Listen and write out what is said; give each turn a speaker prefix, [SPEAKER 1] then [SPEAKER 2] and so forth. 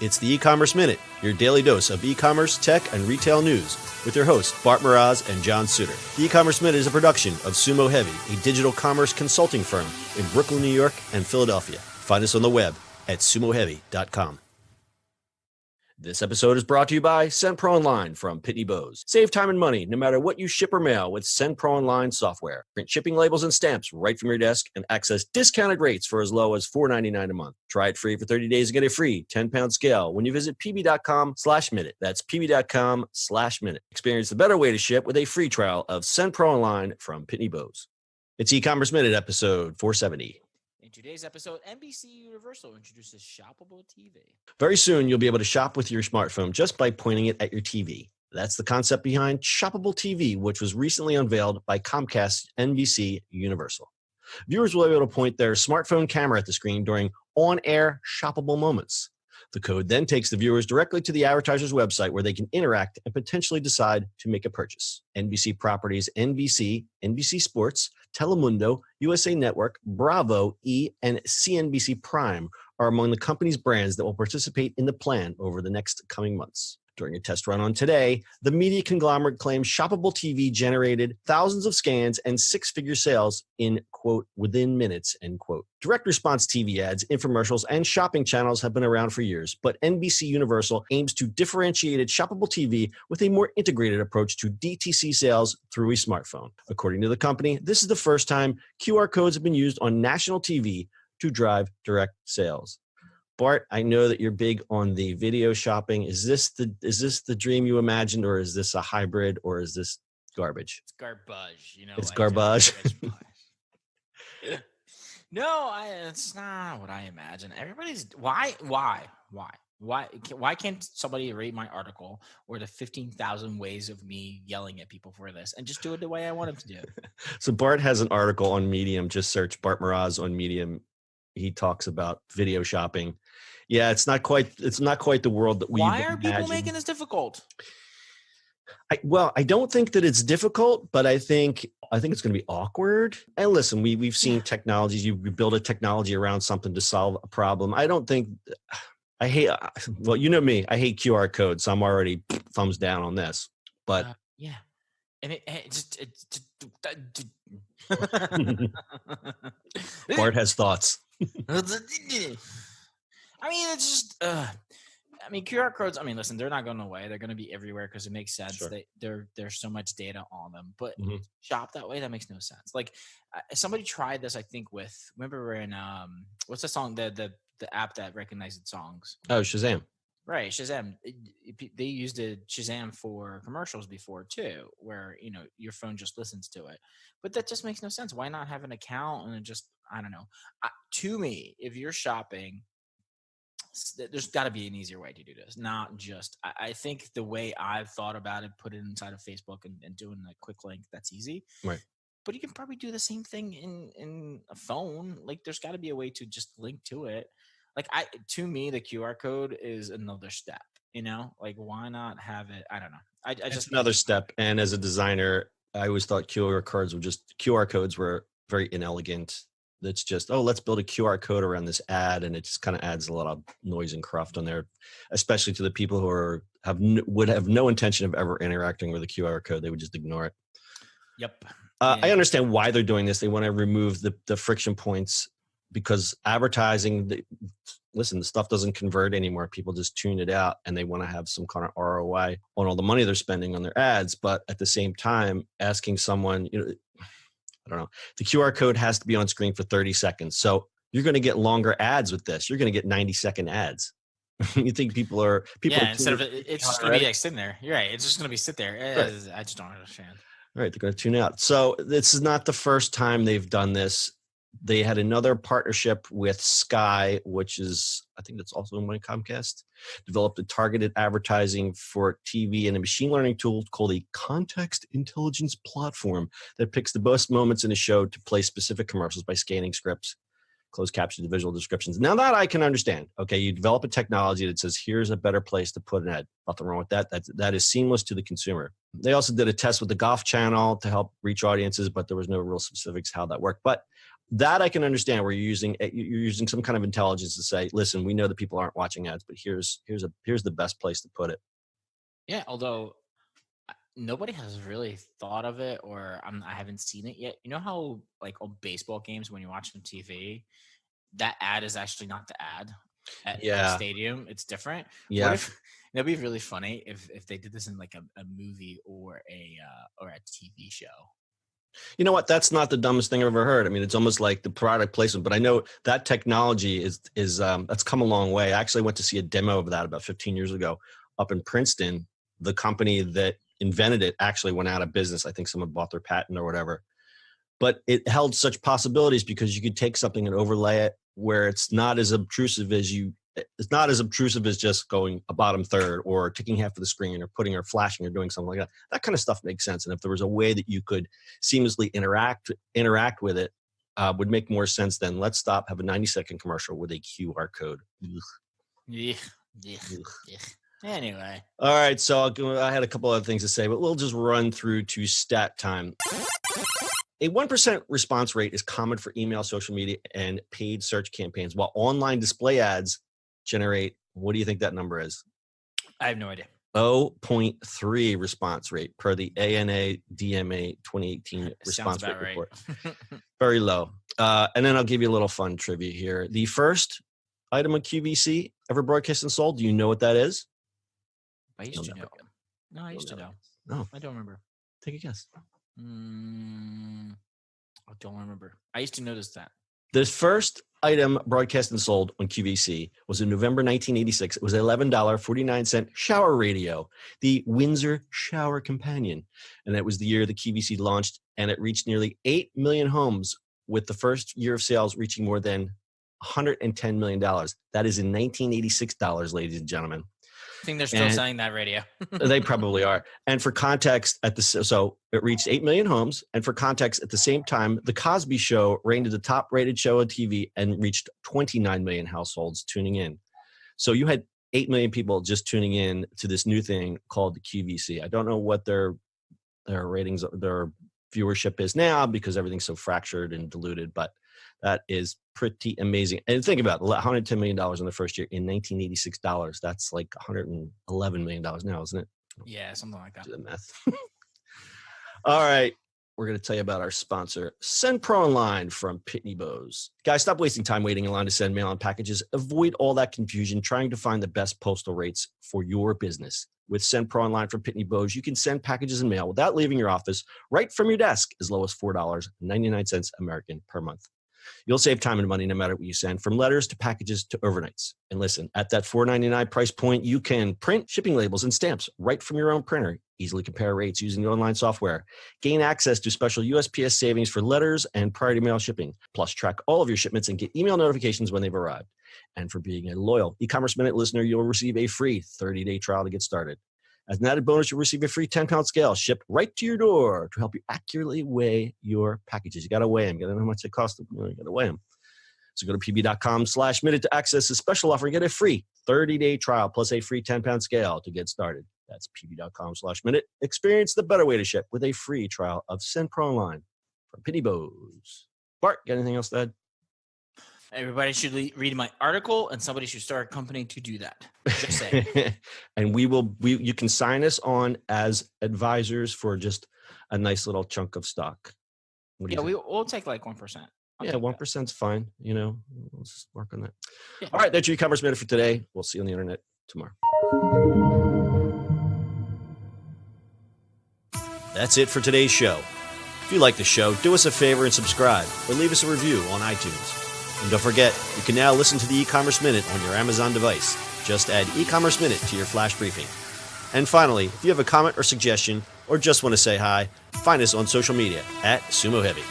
[SPEAKER 1] It's the E-Commerce Minute, your daily dose of e-commerce, tech, and retail news with your hosts, Bart Mraz and John Suter. The E-Commerce Minute is a production of Sumo Heavy, a digital commerce consulting firm in Brooklyn, New York, and Philadelphia. Find us on the web at sumoheavy.com. This episode is brought to you by SendPro Online from Pitney Bowes. Save time and money no matter what you ship or mail with SendPro Online software. Print shipping labels and stamps right from your desk and access discounted rates for as low as $4.99 a month. Try it free for 30 days and get a free 10-pound scale when you visit pb.com/minute. That's pb.com/minute. Experience the better way to ship with a free trial of SendPro Online from Pitney Bowes. It's E-Commerce Minute episode 470.
[SPEAKER 2] In today's episode, NBCUniversal introduces Shoppable TV.
[SPEAKER 1] Very soon, you'll be able to shop with your smartphone just by pointing it at your TV. That's the concept behind Shoppable TV, which was recently unveiled by Comcast NBCUniversal. Viewers will be able to point their smartphone camera at the screen during on-air shoppable moments. The code then takes the viewers directly to the advertiser's website where they can interact and potentially decide to make a purchase. NBC properties NBC, NBC Sports, Telemundo, USA Network, Bravo, E, and CNBC Prime are among the company's brands that will participate in the plan over the next coming months. During a test run on Today, the media conglomerate claims Shoppable TV generated thousands of scans and six-figure sales in, quote, within minutes, end quote. Direct response TV ads, infomercials, and shopping channels have been around for years, but NBCUniversal aims to differentiate its Shoppable TV with a more integrated approach to DTC sales through a smartphone. According to the company, this is the first time QR codes have been used on national TV to drive direct sales. Bart, I know that you're big on the video shopping. Is this the dream you imagined, or is this a hybrid, or is this garbage?
[SPEAKER 2] It's garbage, you know.
[SPEAKER 1] It's garbage.
[SPEAKER 2] No, it's not what I imagine. Everybody's why can't somebody read my article or the 15,000 ways of me yelling at people for this and just do it the way I want him to do?
[SPEAKER 1] So Bart has an article on Medium. Just search Bart Mraz on Medium. He talks about video shopping. Yeah, it's not quite the world that we
[SPEAKER 2] Why are
[SPEAKER 1] imagine.
[SPEAKER 2] people making this difficult?
[SPEAKER 1] I don't think that it's difficult, but I think it's going to be awkward. And listen, we've seen technologies. You build a technology around something to solve a problem. I hate me. I hate QR codes, so I'm already thumbs down on this. But
[SPEAKER 2] yeah, and it just
[SPEAKER 1] Bart has thoughts.
[SPEAKER 2] I mean, it's just. QR codes. I mean, listen, they're not going away. They're going to be everywhere because it makes sense.
[SPEAKER 1] Sure.
[SPEAKER 2] There's so much data on them, but shop that way, that makes no sense. Like somebody tried this, I think. Remember we're in what's the song? The app that recognizes songs.
[SPEAKER 1] Oh, Shazam.
[SPEAKER 2] Right, Shazam. They used Shazam for commercials before too, where your phone just listens to it. But that just makes no sense. Why not have an account and I don't know. To me, if you're shopping, there's got to be an easier way to do this. Not just. I think the way I've thought about it, put it inside of Facebook and doing a quick link. That's easy.
[SPEAKER 1] Right.
[SPEAKER 2] But you can probably do the same thing in a phone. Like there's got to be a way to just link to it. Like to me, the QR code is another step, like why not have it? I don't know. Just
[SPEAKER 1] another step. And as a designer, I always thought QR codes were very inelegant. It's just, let's build a QR code around this ad. And it just kind of adds a lot of noise and cruft on there, especially to the people who would have no intention of ever interacting with a QR code. They would just ignore it.
[SPEAKER 2] Yep.
[SPEAKER 1] I understand why they're doing this. They want to remove the friction points. Because advertising, the stuff doesn't convert anymore. People just tune it out and they want to have some kind of ROI on all the money they're spending on their ads. But at the same time, asking someone, I don't know, the QR code has to be on screen for 30 seconds. So you're going to get longer ads with this. You're going to get 90-second ads. You think people are
[SPEAKER 2] instead of it's just going to be sitting there. You're right. It's just going to be sit there. Right. I just don't understand.
[SPEAKER 1] All right. They're going to tune out. So this is not the first time they've done this. They had another partnership with Sky, which is, I think that's also owned by Comcast, developed a targeted advertising for TV and a machine learning tool called a context intelligence platform that picks the best moments in a show to play specific commercials by scanning scripts, closed captions, and visual descriptions. Now that I can understand, okay, you develop a technology that says, here's a better place to put an ad. Nothing wrong with that. That is seamless to the consumer. They also did a test with the Golf Channel to help reach audiences, but there was no real specifics how that worked. But That I can understand, where you're using some kind of intelligence to say, listen, we know that people aren't watching ads, but here's the best place to put it.
[SPEAKER 2] Yeah, although nobody has really thought of it, or I haven't seen it yet. You know how like on baseball games when you watch on TV, that ad is actually not the ad at the stadium. It's different.
[SPEAKER 1] Yeah.
[SPEAKER 2] What if that'd be really funny if they did this in like a movie or a TV show.
[SPEAKER 1] You know what? That's not the dumbest thing I've ever heard. I mean, it's almost like the product placement, but I know that technology is that's come a long way. I actually went to see a demo of that about 15 years ago up in Princeton. The company that invented it actually went out of business. I think someone bought their patent or whatever. But it held such possibilities because you could take something and overlay it where it's not as obtrusive as just going a bottom third or taking half of the screen or putting or flashing or doing something like that. That kind of stuff makes sense. And if there was a way that you could seamlessly interact with it, would make more sense than let's stop, have a 90-second commercial with a QR code.
[SPEAKER 2] Yeah. Anyway.
[SPEAKER 1] All right. So I had a couple other things to say, but we'll just run through to stat time. A 1% response rate is common for email, social media, and paid search campaigns, while online display ads generate, what do you think that number is?
[SPEAKER 2] I have no idea.
[SPEAKER 1] 0.3 response rate per the ANA DMA 2018 response rate report. Very low. And then I'll give you a little fun trivia here. The first item of QVC ever broadcast and sold, do you know what that is?
[SPEAKER 2] I used to know. No, I used to know.
[SPEAKER 1] No.
[SPEAKER 2] I don't remember.
[SPEAKER 1] Take a guess.
[SPEAKER 2] I don't remember. I used to notice that.
[SPEAKER 1] The first item broadcast and sold on QVC was in November 1986. It was $11.49 shower radio, the Windsor Shower Companion. And that was the year the QVC launched, and it reached nearly 8 million homes, with the first year of sales reaching more than $110 million. That is in 1986 dollars, ladies and gentlemen.
[SPEAKER 2] I think they're still selling that radio.
[SPEAKER 1] They probably are. And for context, so it reached 8 million homes. And for context, at the same time, The Cosby Show reigned as the top-rated show on TV and reached 29 million households tuning in. So you had 8 million people just tuning in to this new thing called the QVC. I don't know what their ratings, their viewership is now because everything's so fractured and diluted, but that is pretty amazing. And think about it, $110 million in the first year in 1986 dollars. That's like $111 million now, isn't it?
[SPEAKER 2] Yeah, something like that.
[SPEAKER 1] Do the math. All right. We're going to tell you about our sponsor, Send Pro Online from Pitney Bowes. Guys, stop wasting time waiting in line to send mail and packages. Avoid all that confusion trying to find the best postal rates for your business. With Send Pro Online from Pitney Bowes, you can send packages and mail without leaving your office, right from your desk, as low as $4.99 American per month. You'll save time and money no matter what you send, from letters to packages to overnights. And listen, at that $4.99 price point, you can print shipping labels and stamps right from your own printer, easily compare rates using the online software, gain access to special USPS savings for letters and priority mail shipping, plus track all of your shipments and get email notifications when they've arrived. And for being a loyal e-commerce minute listener, you'll receive a free 30-day trial to get started. As an added bonus, you'll receive a free 10-pound scale shipped right to your door to help you accurately weigh your packages. You got to weigh them. You got to know how much it costs. You got to weigh them. So go to pb.com/minute to access the special offer and get a free 30-day trial plus a free 10-pound scale to get started. That's pb.com/minute. Experience the better way to ship with a free trial of Send Pro Online from Pitney Bowes. Bart, got anything else to add?
[SPEAKER 2] Everybody should read my article, and somebody should start a company to do that. Just saying.
[SPEAKER 1] And you can sign us on as advisors for just a nice little chunk of stock.
[SPEAKER 2] We'll take like 1%.
[SPEAKER 1] Yeah, 1%'s fine. We'll just work on that. Yeah. All right, that's your e-commerce minute for today. We'll see you on the internet tomorrow. That's it for today's show. If you like the show, do us a favor and subscribe or leave us a review on iTunes. And don't forget, you can now listen to the e-commerce minute on your Amazon device. Just add e-commerce minute to your flash briefing. And finally, if you have a comment or suggestion or just want to say hi, find us on social media at Sumo Heavy.